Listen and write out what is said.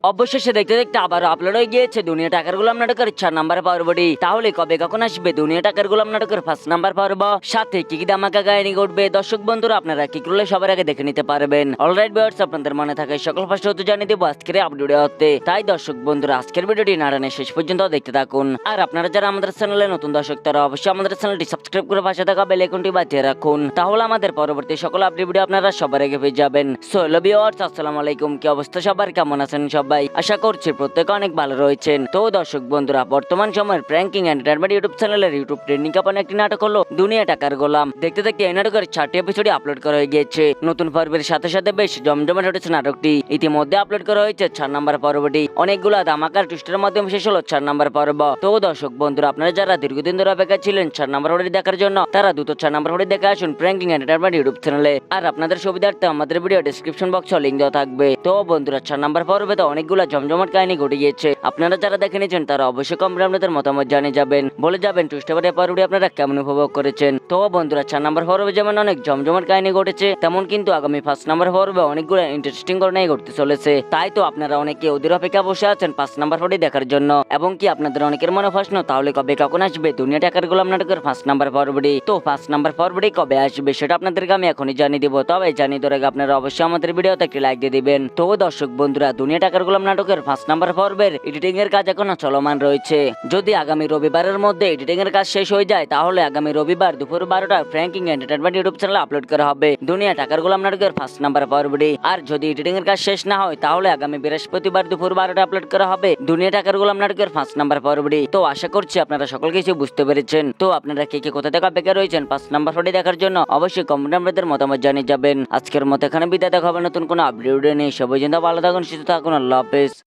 অবশেষে দেখতে দেখতে আবারও আপলোড হয়ে গিয়েছে দুনিয়া টাকার গোলাম নাটকের 4 নাম্বার পর্বটি। তাহলে কবে কখন আসবে দুনিয়া টাকার গোলাম নাটকের 5 নাম্বার পর্ব, সাথে কি কি ধামাকা কাহিনী ঘটবে দর্শক বন্ধুরা আপনারা কি করলে সবার আগে দেখে নিতে পারবেন। অলরাইট ভিউয়ার্স, আপনাদের মনে থাকে সকল ফার্স্ট হতে জানিয়ে দেবো আজকের আপডেট হতে। তাই দর্শক বন্ধুরা আজকের ভিডিওটি না টানে শেষ পর্যন্ত দেখতে থাকুন। আর আপনারা যারা আমাদের চ্যানেলে নতুন দর্শক তারা অবশ্যই আমাদের চ্যানেলটি সাবস্ক্রাইব করে পাশে থাকা বেল আইকনটি বাজিয়ে রাখুন, তাহলে আমাদের পরবর্তী সকল আপডেট ভিডিও আপনারা সবার আগে পেয়ে যাবেন। সো হ্যালো ভিউয়ার্স, আসসালামু আলাইকুম। কি অবস্থা সবার, কেমন আছেন সবাই? আশা করছি প্রত্যেকে অনেক ভালো রয়েছেন। তো দর্শক বন্ধুরা, বর্তমান সময়ের প্র্যাঙ্কিং এন্টারটেইনমেন্ট ইউটিউব চ্যানেলের ইউটিউব ট্রেন্ডিং কাপানো একটি নাটক হলো দুনিয়া টাকার গোলাম। দেখতে দেখতে এই নাটকের 4টি এপিসোডই আপলোড করা হয়ে গিয়েছে। নতুন পর্বের সাথে সাথে বেশ জমজমাট হয়েছে নাটকটি। ইতিমধ্যে আপলোড করা হয়েছে 4 নাম্বার পর্বটি। অনেকগুলো ধামাকার টুইস্টের মাধ্যমে শেষ হলো 4 নাম্বার পর্ব। তো দর্শক বন্ধুরা, আপনারা যারা দীর্ঘদিন ধরে অপেক্ষা ছিলেন 4 নাম্বার পর্বটি দেখার জন্য, তারা দ্রুত 4 নাম্বার পর্বটি দেখে আসুন প্র্যাঙ্কিং এন্টারটেইনমেন্ট ইউটিউব চ্যানেলে। আর আপনাদের সুবিধার্থে আমাদের ভিডিও ডেসক্রিপশন বক্সে লিংক দেওয়া থাকবে। তো বন্ধুরা, 4 নাম্বার পর্বে তো অনেকগুলো জমজমাট কাহিনী ঘটে গিয়েছে। আপনারা যারা দেখে নিয়েছেন তারা অবশ্যই কমেন্টে আপনাদের মতামত জানিয়ে যাবেন, বলে যাবেন টুইস্টের পর্বটি আপনারা কেমন উপভোগ করেছেন। তো বন্ধুরা, 4 নাম্বার পর্বে যেমন অনেক জমজমাট কাহিনী ঘটেছে, তেমন কিন্তু আগামী 5 নাম্বার পর্বে অনেকগুলো ইন্টারেস্টিং ঘটনাই ঘটতে চলেছে। তাই তো আপনারা অনেকে ওদের অপেক্ষা বসে আছেন 5 নাম্বার পর্বটি দেখার জন্য। এবং কি আপনাদের অনেকের মনে প্রশ্ন, তাহলে কবে কখন আসবে দুনিয়া টাকার গোলাম নাটকের 5 নাম্বার পর্বটি? তো 5 নাম্বার পর্বটি কবে আসবে সেটা আপনাদেরকে আমি এখনই জানিয়ে দিব। তবে জানিয়ে দেওয়ার আগে আপনারা অবশ্যই আমাদের ভিডিওতে একটি লাইক দিয়ে দিবেন। তো দর্শক বন্ধুরা, দুনিয়া টাকার গোলাম নাটকের 5 নাম্বার পর্বের এডিটিং এর কাজ এখনো চলমান রয়েছে। যদি আগামী রবিবারের মধ্যে এডিটিং এর কাজ শেষ হয়ে যায়, তাহলে আগামী রবিবার দুপুর 12টায় প্র্যাঙ্কিং এন্টারটেইনমেন্ট ইউটিউব চ্যানেলে আপলোড করা হবে দুনিয়া টাকার গোলাম নাটকের 5 নাম্বার পর্বটি। আর যদি এডিটিং এর কাজ শেষ না হয়, তাহলে আগামী বৃহস্পতিবার দুপুর 12টায় আপলোড করা হবে দুনিয়া টাকার গোলাম নাটকের 5 নাম্বার পর্বটি। তো আশা করছি আপনারা সকল কিছু বুঝতে পেরেছেন। তো আপনারা কে কে কোথা থেকে অপেক্ষা রয়েছেন 5 নাম্বার পর্বটি দেখার জন্য, অবশ্যই কমেন্টে আপনাদের মতামত জানিয়ে যাবেন। আজকের মতো এখানে বিদায়, দেখা হবে নতুন কোনো আপডেট নিয়ে। সবাই ভালো থাকুন, সুস্থ থাকুন, আল্লাহ হাফেজ।